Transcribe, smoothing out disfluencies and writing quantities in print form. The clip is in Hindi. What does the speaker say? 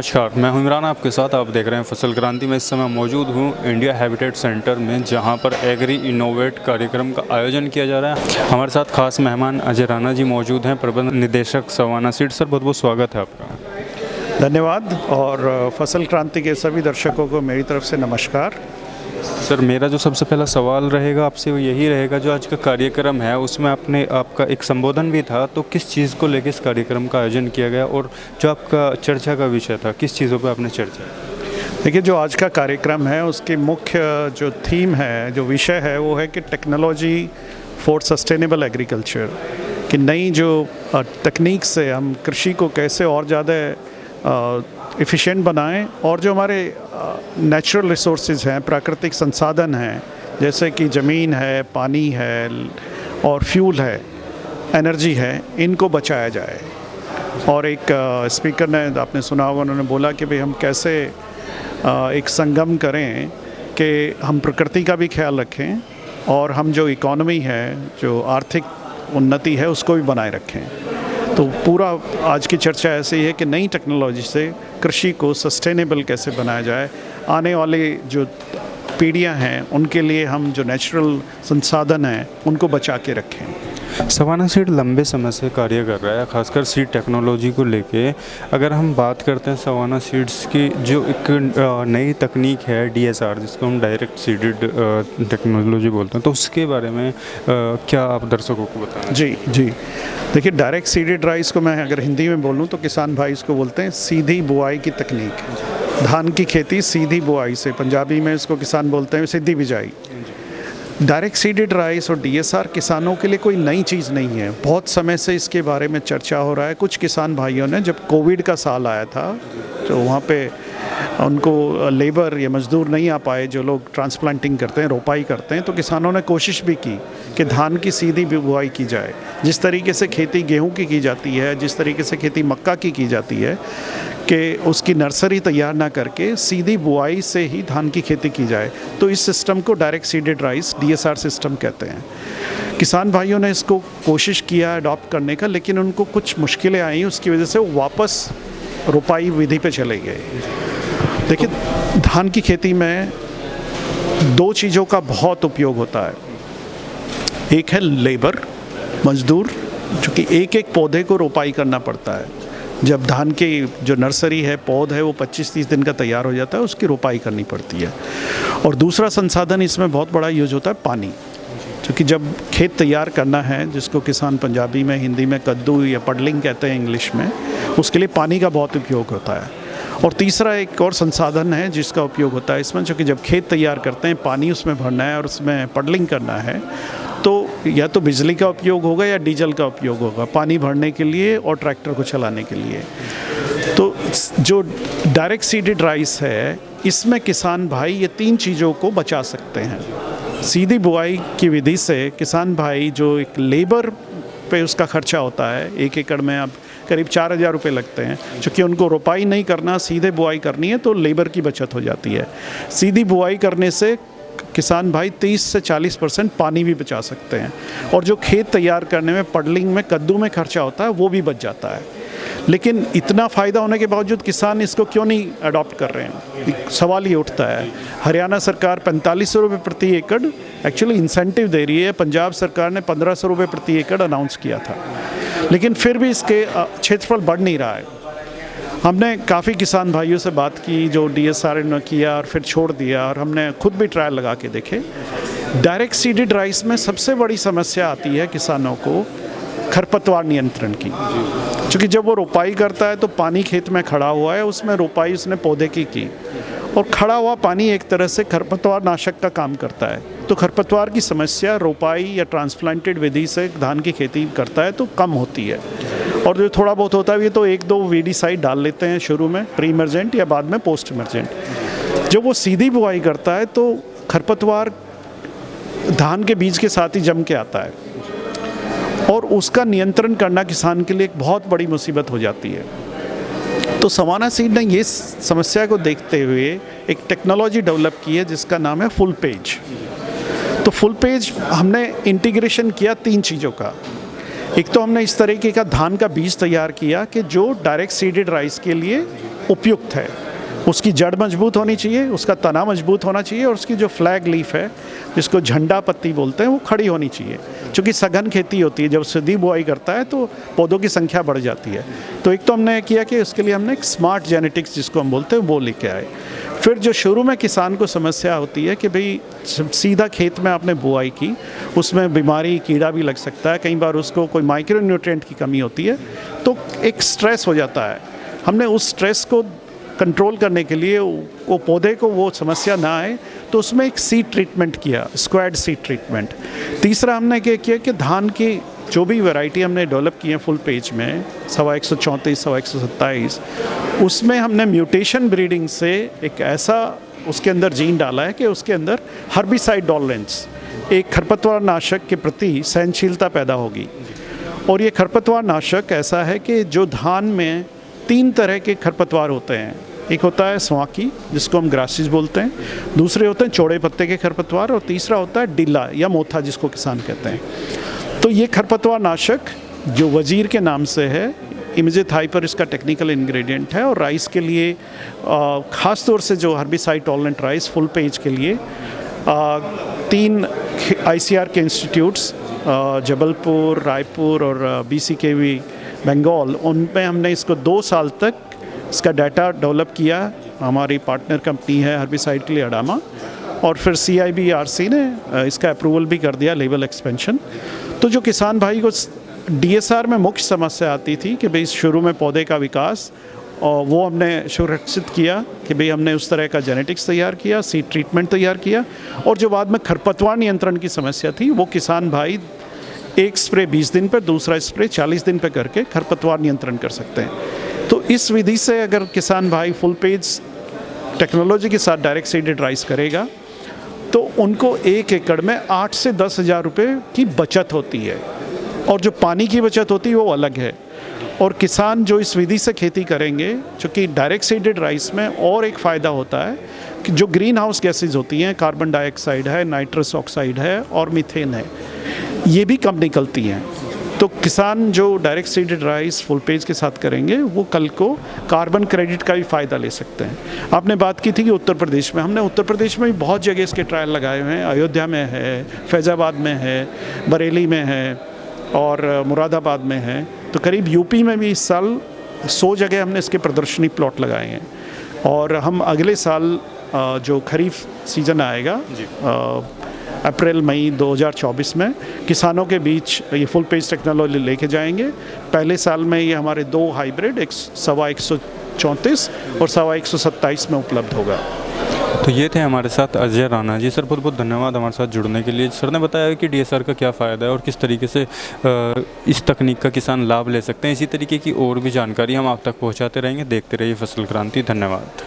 नमस्कार, मैं हूं इमरान आपके साथ। आप देख रहे हैं फसल क्रांति में। इस समय मौजूद हूं इंडिया हैबिटेट सेंटर में, जहां पर एग्री इनोवेट कार्यक्रम का आयोजन किया जा रहा है। हमारे साथ खास मेहमान अजय राणा जी मौजूद हैं, प्रबंध निदेशक सवाना सीड्स। सर, बहुत बहुत स्वागत है आपका। धन्यवाद। और फसल क्रांति के सभी दर्शकों को मेरी तरफ से नमस्कार। सर, मेरा जो सबसे पहला सवाल रहेगा आपसे वो यही रहेगा, जो आज का कार्यक्रम है उसमें आपका एक संबोधन भी था, तो किस चीज़ को लेकर इस कार्यक्रम का आयोजन किया गया और जो आपका चर्चा का विषय था, किस चीज़ों पर आपने चर्चा? देखिए, जो आज का कार्यक्रम है उसकी मुख्य जो थीम है, जो विषय है, वो है कि टेक्नोलॉजी फॉर सस्टेनेबल एग्रीकल्चर, कि नई जो तकनीक से हम कृषि को कैसे और ज़्यादा एफिशिएंट बनाएं, और जो हमारे नेचुरल रिसोर्सेज हैं, प्राकृतिक संसाधन हैं, जैसे कि ज़मीन है, पानी है और फ्यूल है, एनर्जी है, इनको बचाया जाए। और एक स्पीकर ने, आपने सुना होगा, उन्होंने बोला कि भाई हम कैसे एक संगम करें कि हम प्रकृति का भी ख्याल रखें और हम जो इकोनॉमी है, जो आर्थिक उन्नति है, उसको भी बनाए रखें। तो पूरा आज की चर्चा ऐसी है कि नई टेक्नोलॉजी से कृषि को सस्टेनेबल कैसे बनाया जाए। आने वाले जो पीढ़ियां हैं उनके लिए हम जो नेचुरल संसाधन हैं उनको बचा के रखें। सवाना सीड लंबे समय से कार्य कर रहा है, खासकर सीड टेक्नोलॉजी को लेके। अगर हम बात करते हैं सवाना सीड्स की, जो एक नई तकनीक है DSR, जिसको हम डायरेक्ट सीडेड टेक्नोलॉजी बोलते हैं, तो उसके बारे में क्या आप दर्शकों को बताएं? जी, देखिए, डायरेक्ट सीडेड राइस को मैं अगर हिंदी में बोलूँ तो किसान भाई इसको बोलते हैं सीधी बुआई की तकनीक। धान की खेती सीधी बुआई से, पंजाबी में इसको किसान बोलते हैं सीधी बिजाई। डायरेक्ट सीडेड राइस और DSR किसानों के लिए कोई नई चीज़ नहीं है। बहुत समय से इसके बारे में चर्चा हो रहा है। कुछ किसान भाइयों ने, जब कोविड का साल आया था, तो वहाँ पे उनको लेबर या मज़दूर नहीं आ पाए, जो लोग ट्रांसप्लांटिंग करते हैं, रोपाई करते हैं, तो किसानों ने कोशिश भी की कि धान की सीधी बुआई की जाए। जिस तरीके से खेती गेहूं की जाती है, जिस तरीके से खेती मक्का की जाती है, कि उसकी नर्सरी तैयार ना करके सीधी बुआई से ही धान की खेती की जाए। तो इस सिस्टम को direct seeded rice DSR system कहते हैं। किसान भाइयों ने इसको कोशिश किया अडॉप्ट करने का, लेकिन उनको कुछ मुश्किलें आई। उसकी वजह से वो वापस रोपाई विधि पे चले गए। देखिए, धान की खेती में दो चीज़ों का बहुत उपयोग होता है। एक है लेबर, मजदूर, जो कि एक एक पौधे को रोपाई करना पड़ता है। जब धान की जो नर्सरी है, पौध है, वो 25-30 दिन का तैयार हो जाता है, उसकी रोपाई करनी पड़ती है। और दूसरा संसाधन इसमें बहुत बड़ा यूज होता है पानी, क्योंकि जब खेत तैयार करना है, जिसको किसान पंजाबी में, हिंदी में कद्दू या पडलिंग कहते हैं इंग्लिश में, उसके लिए पानी का बहुत उपयोग होता है। और तीसरा एक और संसाधन है जिसका उपयोग होता है इसमें, क्योंकि जब खेत तैयार करते हैं, पानी उसमें भरना है और उसमें पडलिंग करना है, तो या तो बिजली का उपयोग होगा या डीजल का उपयोग होगा, पानी भरने के लिए और ट्रैक्टर को चलाने के लिए। तो जो डायरेक्ट सीडेड राइस है, इसमें किसान भाई ये तीन चीज़ों को बचा सकते हैं। सीधी बुआई की विधि से किसान भाई जो एक लेबर पे उसका खर्चा होता है, 1 एकड़ में अब करीब 4,000 रुपये लगते हैं, क्योंकि उनको रोपाई नहीं करना, सीधे बुआई करनी है, तो लेबर की बचत हो जाती है। सीधी बुआई करने से किसान भाई 30 से 40% पानी भी बचा सकते हैं, और जो खेत तैयार करने में, पडलिंग में, कद्दू में खर्चा होता है, वो भी बच जाता है। लेकिन इतना फ़ायदा होने के बावजूद किसान इसको क्यों नहीं अडॉप्ट कर रहे हैं, सवाल ये उठता है। हरियाणा सरकार 4500 रुपये प्रति एकड़ एक्चुअली इंसेंटिव दे रही है। पंजाब सरकार ने 1500 रुपये प्रति एकड़ अनाउंस किया था, लेकिन फिर भी इसके क्षेत्रफल बढ़ नहीं रहा है। हमने काफ़ी किसान भाइयों से बात की जो DSR ने किया और फिर छोड़ दिया, और हमने खुद भी ट्रायल लगा के देखे। डायरेक्ट सीडेड राइस में सबसे बड़ी समस्या आती है किसानों को खरपतवार नियंत्रण की, क्योंकि जब वो रोपाई करता है तो पानी खेत में खड़ा हुआ है, उसमें रोपाई उसने पौधे की, और खड़ा हुआ पानी एक तरह से खरपतवार नाशक का काम करता है। तो खरपतवार की समस्या रोपाई या ट्रांसप्लांटेड विधि से धान की खेती करता है तो कम होती है। और जो थोड़ा बहुत होता है, ये तो 1-2 वीडीसाइड डाल लेते हैं शुरू में, प्री इमर्जेंट या बाद में पोस्ट इमर्जेंट। जब वो सीधी बुआई करता है तो खरपतवार धान के बीज के साथ ही जम के आता है, और उसका नियंत्रण करना किसान के लिए एक बहुत बड़ी मुसीबत हो जाती है। तो सवाना सीड ने ये समस्या को देखते हुए एक टेक्नोलॉजी डेवलप की है जिसका नाम है फुल पेज। तो फुल पेज हमने इंटीग्रेशन किया 3 चीज़ों का। एक तो हमने इस तरीके का धान का बीज तैयार किया कि जो डायरेक्ट सीडेड राइस के लिए उपयुक्त है। उसकी जड़ मजबूत होनी चाहिए, उसका तना मजबूत होना चाहिए और उसकी जो फ्लैग लीफ है, जिसको झंडा पत्ती बोलते हैं, वो खड़ी होनी चाहिए। क्योंकि सघन खेती होती है, जब सीधी बुआई करता है तो पौधों की संख्या बढ़ जाती है। तो एक तो हमने किया कि उसके लिए हमने एक स्मार्ट जेनेटिक्स जिसको हम बोलते हैं वो लेके आए। फिर जो शुरू में किसान को समस्या होती है कि भाई सीधा खेत में आपने बुआई की, उसमें बीमारी कीड़ा भी लग सकता है, कई बार उसको कोई माइक्रो न्यूट्रिएंट की कमी होती है, तो एक स्ट्रेस हो जाता है। हमने उस स्ट्रेस को कंट्रोल करने के लिए, वो पौधे को वो समस्या ना आए, तो उसमें एक सीड ट्रीटमेंट किया, स्क्वाड सीड ट्रीटमेंट। तीसरा हमने क्या किया कि धान की जो भी वैरायटी हमने डेवलप की है फुल पेज में 134, 127, उसमें हमने म्यूटेशन ब्रीडिंग से एक ऐसा उसके अंदर जीन डाला है कि उसके अंदर हर्बिसाइड टॉलरेंस, एक खरपतवार नाशक के प्रति सहनशीलता पैदा होगी। और ये खरपतवार नाशक ऐसा है कि जो धान में 3 तरह के खरपतवार होते हैं। एक होता है स्वाकी, जिसको हम ग्रासिस बोलते हैं, दूसरे होते हैं चौड़े पत्ते के खरपतवार, और तीसरा होता है डिल्ला या मोथा, जिसको किसान कहते हैं। तो ये खरपतवार नाशक जो वजीर के नाम से है, इमेजेथाई पर इसका टेक्निकल इंग्रेडिएंट है, और राइस के लिए ख़ास तौर से जो herbicide tolerant rice full page के लिए 3 ICR के इंस्टीट्यूट्स जबलपुर, रायपुर और BCKV बंगाल, उनमें हमने इसको 2 साल तक इसका डाटा डेवलप किया। हमारी पार्टनर कंपनी है हर्बिसाइड के लिए अडामा, और फिर CIB-RC ने इसका अप्रूवल भी कर दिया, लेवल एक्सपेंशन। तो जो किसान भाई को DSR में मुख्य समस्या आती थी कि भाई शुरू में पौधे का विकास, और वो हमने सुरक्षित किया कि भाई हमने उस तरह का जेनेटिक्स तैयार किया, सीड ट्रीटमेंट तैयार किया, और जो बाद में खरपतवार नियंत्रण की समस्या थी, वो किसान भाई एक स्प्रे 20 दिन पर, दूसरा स्प्रे 40 दिन पर करके खरपतवार नियंत्रण कर सकते हैं। तो इस विधि से अगर किसान भाई फुल पेज टेक्नोलॉजी के साथ डायरेक्ट सीडेड राइस करेगा, तो उनको 1 एकड़ में 8 से 10 हज़ार रुपये की बचत होती है, और जो पानी की बचत होती है वो अलग है। और किसान जो इस विधि से खेती करेंगे, चूँकि डायरेक्ट सीडेड राइस में और एक फ़ायदा होता है कि जो ग्रीन हाउस गैसेज होती हैं, कार्बन डाइऑक्साइड है, नाइट्रस ऑक्साइड है और मीथेन है, ये भी कम निकलती हैं। तो किसान जो direct seeded rice full page के साथ करेंगे, वो कल को कार्बन क्रेडिट का भी फ़ायदा ले सकते हैं। आपने बात की थी कि उत्तर प्रदेश में, हमने उत्तर प्रदेश में भी बहुत जगह इसके ट्रायल लगाए हुए हैं। अयोध्या में है, फैज़ाबाद में है, बरेली में है और मुरादाबाद में है। तो करीब यूपी में भी इस साल 100 जगह हमने इसके प्रदर्शनी प्लॉट लगाए हैं। और हम अगले साल जो खरीफ सीज़न आएगा अप्रैल मई 2024 में किसानों के बीच ये फुल पेज टेक्नोलॉजी लेके जाएंगे। पहले साल में ये हमारे 2 हाइब्रिड 134 और 127 में उपलब्ध होगा। तो ये थे हमारे साथ अजय राणा जी। सर बहुत बहुत धन्यवाद हमारे साथ जुड़ने के लिए। सर ने बताया कि DSR का क्या फ़ायदा है और किस तरीके से इस तकनीक का किसान लाभ ले सकते हैं। इसी तरीके की और भी जानकारी हम आप तक पहुंचाते रहेंगे। देखते रहिए फसल क्रांति। धन्यवाद।